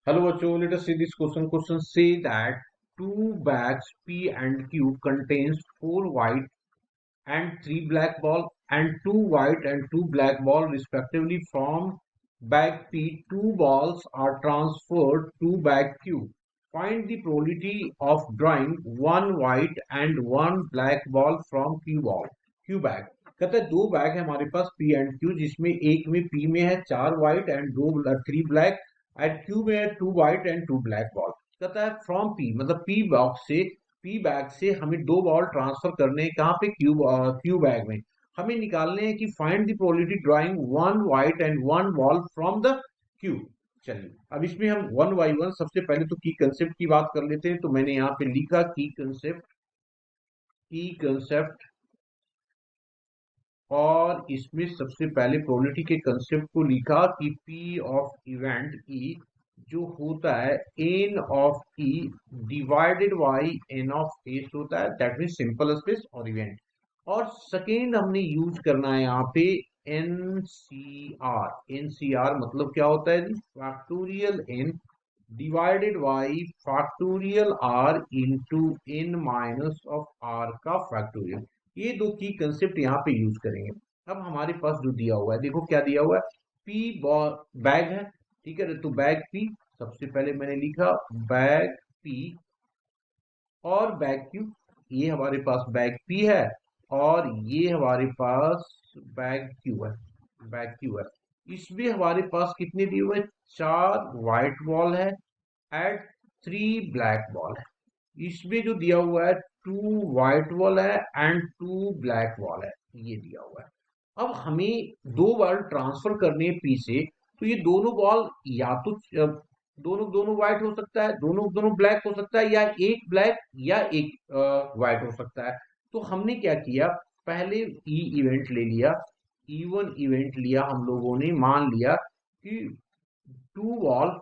Hello, Vacho. Let us see this question. Question say that two bags P and Q contains four white and three black ball and two white and two black ball respectively. From bag P, two balls are transferred to bag Q. Find the probability of drawing one white and one black ball from Q bag. कहता है दो bag है हमारे पास P and Q, जिसमें एक में P में है चार white and three black and Q में है two white and two black ball. कहता है फ्रॉम P मतलब पी बैग से हमें दो बॉल ट्रांसफर करने हैं कहाँ पे क्यू बैग में। हमें निकालने हैं कि find the probability drawing one white and one ball from the Q. चलिए अब इसमें हम वन बाई वन सबसे पहले तो की कंसेप्ट की बात कर लेते हैं। तो मैंने यहाँ पे लिखा की कंसेप्ट और इसमें सबसे पहले प्रोबेबिलिटी के कंसेप्ट को लिखा कि पी ऑफ इवेंट ई जो होता है n of E divided by n of S होता है, दैट मीन सिंपल स्पेस और इवेंट। और सेकेंड हमने यूज करना है यहाँ पे एनसीआर मतलब क्या होता है जी, factorial n divided by factorial r into n minus of r का फैक्टोरियल। ये दो की कंसेप्ट यहाँ पे यूज करेंगे। अब हमारे पास जो दिया हुआ है, देखो क्या दिया हुआ है, पी बैग है, ठीक है, तो बैग पी सबसे पहले मैंने लिखा बैग पी और बैग क्यू। ये हमारे पास बैग पी है और ये हमारे पास बैग क्यू है, बैग क्यू है। इसमें हमारे पास कितने दिए हुए, चार व्हाइट बॉल है एंड थ्री ब्लैक बॉल है। इसमें जो दिया हुआ है टू व्हाइट बॉल है एंड टू ब्लैक बॉल है, ये दिया हुआ है। अब हमें दो बॉल ट्रांसफर करने हैं पी से, तो ये दोनों बॉल या तो दोनों दोनों व्हाइट हो सकता है, दोनों दोनों ब्लैक हो सकता है, या एक ब्लैक या एक व्हाइट हो सकता है। तो हमने क्या किया, पहले ई इवेंट ले लिया, E1 इवेंट लिया हम लोगों ने, मान लिया कि टू बॉल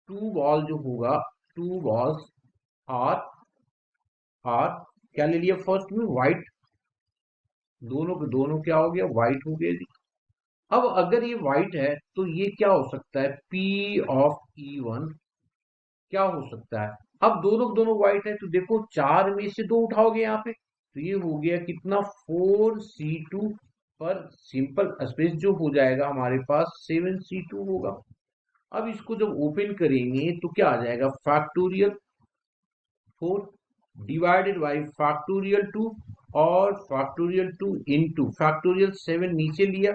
टू बॉल जो होगा, टू बॉल्स आर आर क्या ले लिया, फर्स्ट में व्हाइट, दोनों के दोनों क्या हो गया, व्हाइट हो गया जी। अब अगर ये व्हाइट है तो ये क्या हो सकता है, P ऑफ E1 क्या हो सकता है। अब दोनों दोनों व्हाइट है तो देखो चार में से दो उठाओगे यहाँ पे, तो ये हो गया कितना, 4C2 पर सिंपल स्पेस जो हो जाएगा हमारे पास 7C2 होगा। अब इसको जब ओपन करेंगे तो क्या आ जाएगा, फैक्टोरियल 4 डिवाइडेड बाई फैक्टोरियल 2 और फैक्टोरियल 2 इंटू फैक्टोरियल 7 नीचे लिया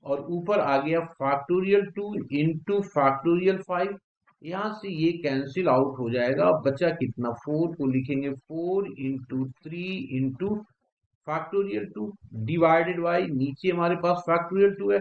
और ऊपर आ गया फैक्टोरियल 2 इंटू फैक्टोरियल 5। यहां से ये कैंसिल आउट हो जाएगा, बचा कितना, 4 को लिखेंगे 4 into 3 into factorial 2 divided by नीचे हमारे पास फैक्टोरियल 2 है,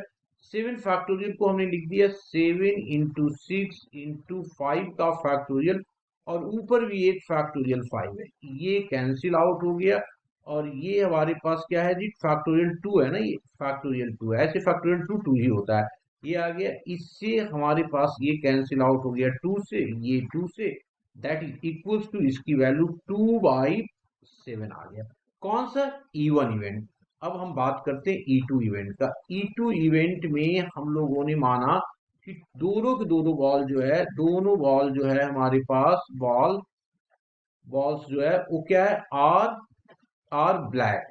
7 फैक्टोरियल को हमने लिख दिया 7 इंटू 6 इंटू 5 का फैक्टोरियल और ऊपर भी एक फैक्टोरियल 5 है, ये कैंसिल आउट हो गया। और ये हमारे पास क्या है जी, फैक्टोरियल 2 है ना, ये फैक्टोरियल 2 है, ऐसे फैक्टोरियल 2 2 ही होता है। ये आ गया, इससे हमारे पास ये कैंसिल आउट हो गया 2 से, ये 2 से, दैट इज इक्वल्स टू इसकी वैल्यू 2/7 आ गया। कौन सा, E1 इवेंट। अब हम बात करते हैं E2 इवेंट का। E2 इवेंट में हम लोगों ने माना कि दोनों के दोनों बॉल जो है, दोनों बॉल जो है हमारे पास बॉल्स जो है वो क्या है, आर आर ब्लैक।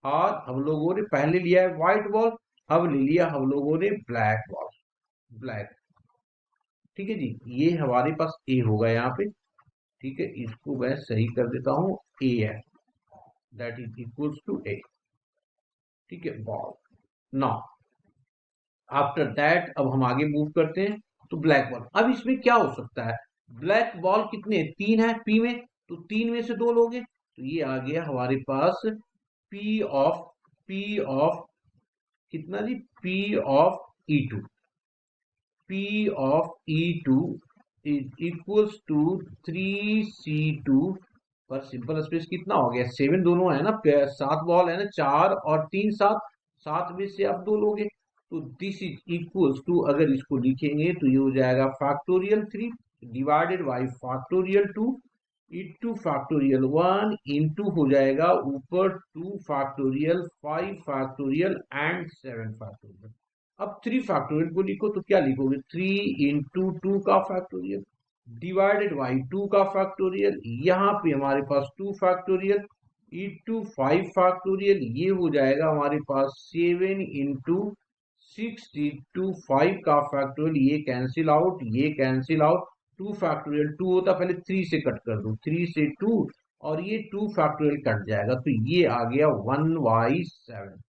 आर हम लोगों ने पहले लिया है व्हाइट बॉल, अब ले लिया हम लोगों ने ब्लैक बॉल, ब्लैक। ठीक है जी, ये हमारे पास ए होगा यहाँ पे, ठीक है, इसको मैं सही कर देता हूँ, ए है, दैट इज इक्वल्स टू ए, ठीक है, बॉल। नाउ आफ्टर दैट अब हम आगे मूव करते हैं, तो ब्लैक बॉल। अब इसमें क्या हो सकता है, ब्लैक बॉल कितने, तीन है पी में, तो तीन में से दो लोगे, तो ये आ गया हमारे पास पी ऑफ कितना जी, P of E2, P of E2 is equals to 3C2 पर सिंपल स्पेस कितना हो गया, 7 दोनों है ना, सात बॉल है ना, चार और तीन सात, सात में से आप दो लोगे, तो दिस इज इक्वल्स टू, अगर इसको लिखेंगे तो ये हो जाएगा factorial 3 divided by factorial 2 into factorial 1 into हो जाएगा ऊपर 2 फैक्टोरियल 5 फैक्टोरियल एंड 7 फैक्टोरियल। अब 3 फैक्टोरियल को लिखो तो क्या लिखोगे, 3 इंटू 2 का फैक्टोरियल डिवाइडेड बाई 2 का फैक्टोरियल, यहाँ पे हमारे पास 2 फैक्टोरियल इंटू 5 फैक्टोरियल, ये हो जाएगा हमारे पास 7 इंटू 6 इंटू 5 का फैक्टोरियल, ये कैंसिल आउट, ये कैंसिल आउट, 2 फैक्टोरियल 2 होता, पहले 3 से कट कर दो, 3 से 2 और ये 2 फैक्टोरियल कट जाएगा, तो ये आ गया 1/7।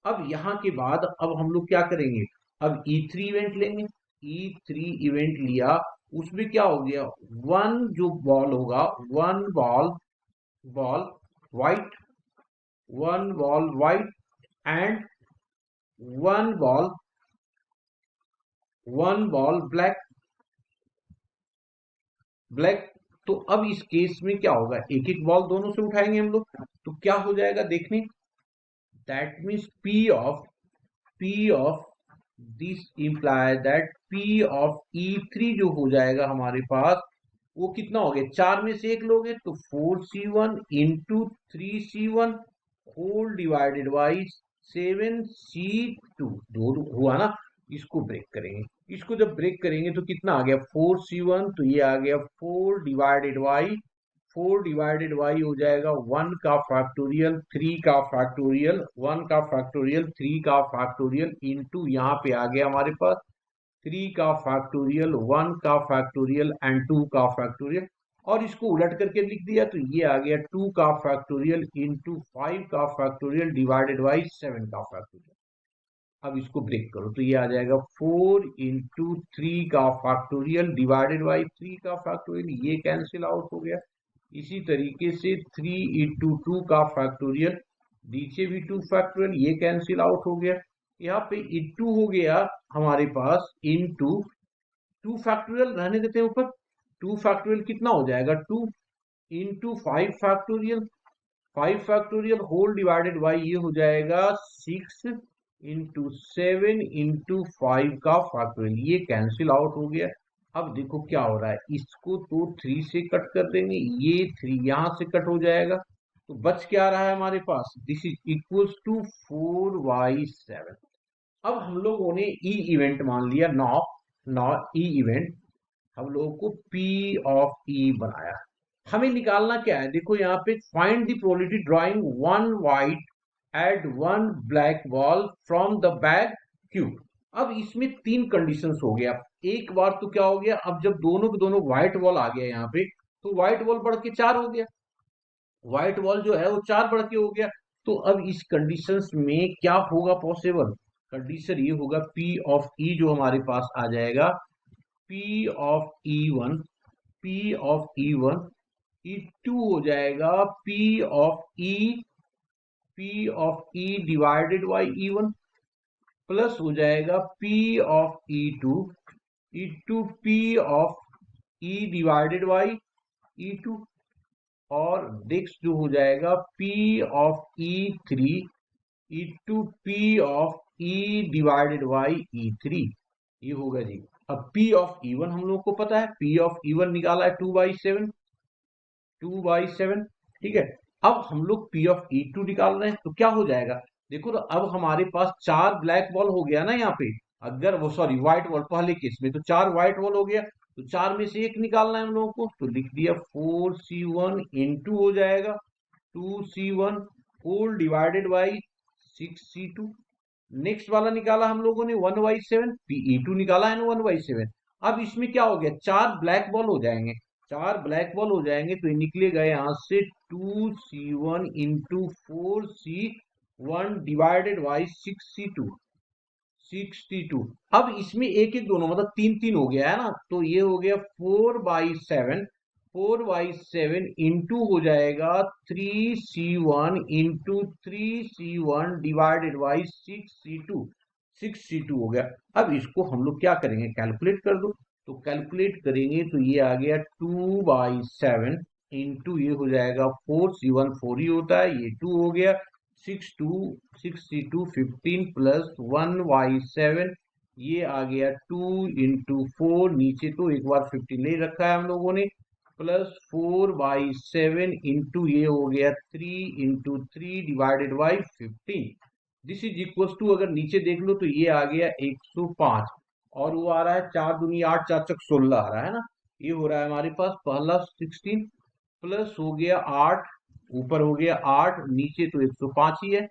अब यहाँ के बाद अब हम लोग क्या करेंगे, अब E3 इवेंट लेंगे, E3 इवेंट लिया, उसमें क्या हो गया, वन जो बॉल होगा, one ball white, one ball white and one ball black, black. तो अब इस केस में क्या होगा, एक एक बॉल दोनों से उठाएंगे हम लोग, तो क्या हो जाएगा देखने, that means P of this imply that P of E3 जो हो जाएगा हमारे पास, वो कितना हो गया, 4 में से एक लोगे तो 4C1 into 3C1 whole divided by 7C2, दो हुआ ना, इसको ब्रेक करेंगे, इसको जब ब्रेक करेंगे तो कितना आ गया 4C1, तो ये आ गया 4 डिवाइडेड बाई हो जाएगा 1 का फैक्टोरियल 3 का फैक्टोरियल, 1 का फैक्टोरियल 3 का फैक्टोरियल इंटू यहाँ पे आ गया हमारे पास 3 का फैक्टोरियल 1 का फैक्टोरियल एंड 2 का फैक्टोरियल, और इसको उलट करके लिख दिया तो ये आ गया 2 का फैक्टोरियल इंटू 5 का फैक्टोरियल डिवाइडेड बाई 7 का फैक्टोरियल। अब इसको ब्रेक करो तो ये आ जाएगा 4 इंटू 3 का फैक्टोरियल डिवाइडेड बाई 3 का फैक्टोरियल, ये कैंसिल आउट हो गया। इसी तरीके से 3 इंटू 2 का फैक्टोरियल, नीचे भी 2 फैक्टोरियल, ये कैंसिल आउट हो गया। यहाँ पे इंटू हो गया हमारे पास इंटू 2 फैक्टोरियल रहने देते हैं ऊपर, 2 फैक्टोरियल कितना हो जाएगा 2 into 5 factorial, 5 factorial whole divided by ये हो जाएगा 6 इंटू 7 इंटू 5 का फैक्टोरियल, ये कैंसिल आउट हो गया। अब देखो क्या हो रहा है, इसको तो 3 से कट कर देंगे, ये 3 यहां से कट हो जाएगा, तो बच क्या रहा है हमारे पास, दिस इज इक्वल्स टू 4/7। अब हम लोगों ने ई इवेंट मान लिया, नॉ नॉ ई इवेंट, हम लोगों को P ऑफ E बनाया। हमें निकालना क्या है, देखो यहाँ पे find the probability drawing one white and one black ball from the bag cube. अब इसमें 3 कंडीशंस हो गया, एक बार तो क्या हो गया, अब जब दोनों के दोनों व्हाइट बॉल आ गया यहाँ पे, तो व्हाइट बॉल बढ़ के 4 हो गया, व्हाइट बॉल जो है वो 4 बढ़ के हो गया। तो अब इस कंडीशंस में क्या होगा पॉसिबल, कंडीशन ये होगा P ऑफ E जो हमारे पास आ जाएगा P of E1, P of E1 E2 हो जाएगा P of E divided by E1 plus हो जाएगा P of E2 P of E divided by E2, और नेक्स्ट जो हो जाएगा P of E3 P of E divided by E3, ये होगा जी। अब P ऑफ E1 हम लोग को पता है, P ऑफ E1 निकाला है 2/7, 2/7, ठीक है। अब हम लोग P ऑफ E2 निकाल रहे हैं, तो क्या हो जाएगा, देखो तो अब हमारे पास 4 ब्लैक बॉल हो गया ना यहाँ पे, अगर वो सॉरी व्हाइट बॉल पहले केस में, तो 4 व्हाइट बॉल हो गया, तो 4 में से एक निकालना है हम लोगों को, तो लिख दिया 4C1 इंटू हो जाएगा 2C1 whole divided by 6C2। Next वाला निकाला हम लोगों ने 1/7, E2 निकाला है ना 1/7। अब इसमें क्या हो गया, 4 ब्लैक बॉल हो जाएंगे, 4 ब्लैक बॉल हो जाएंगे, तो ये निकलेगा यहाँ से 2C1 into 4C1 divided by 6C2, 62। अब इसमें एक एक दोनों मतलब 3 हो गया है ना, तो ये हो गया 4/7 इंटू हो जाएगा 3C1 into 3C1 divided by 6C2 हो गया। अब इसको हम लोग क्या करेंगे, कैलकुलेट कर दो, तो कैलकुलेट करेंगे तो ये आ गया 2/7 इंटू ये हो जाएगा 4C1 4 ही होता है, ये 2 हो गया, 6C2 15 प्लस 1/7, ये आ गया 2 इंटू 4, नीचे तो एक बार 15 ले रखा है हम लोगों ने, प्लस 4/7 इंटू ये हो गया 3 into 3 divided by 15, this is equal to, अगर नीचे देख लो तो ये आ गया 105, और वो आ रहा है 4 दूनी 8, 4 चक 16 आ रहा है ना। ये हो रहा है हमारे पास पहला 16 प्लस हो गया 8, ऊपर हो गया 8, नीचे तो 105 ही है,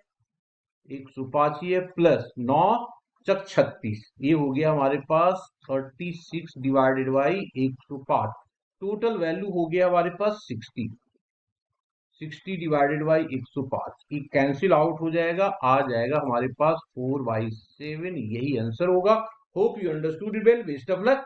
105 ही है, प्लस 9 चक 36, ये हो गया हमारे पास 36 डिवाइडेड बाई 105। टोटल वैल्यू हो गया हमारे पास 60, 60 डिवाइडेड बाई 105, ये कैंसिल आउट हो जाएगा, आ जाएगा हमारे पास 4/7, यही आंसर होगा। Hope you understood it well, best of luck.